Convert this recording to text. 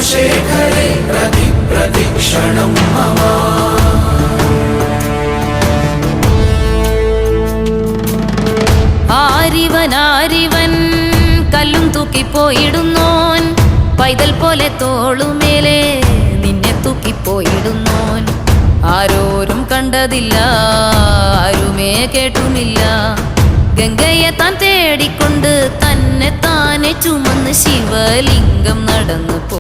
ചന്ദ്രശേഖരേ പ്രതിക്ഷണം മമ. ആരിവൻ കല്ലും തൂക്കിപ്പോയിടുന്നോൻ, പൈതൽ പോലെ തോളുമേലെ നിന്നെ തൂക്കിപ്പോയിടുന്നോൻ. ആരോരും കണ്ടതില്ല, ആരുമേ കേട്ടുമില്ല. ഗംഗയെ താൻ തേടിക്കൊണ്ട് തന്നെ താനെ ചുമന്ന് ശിവലിംഗം നടന്നു.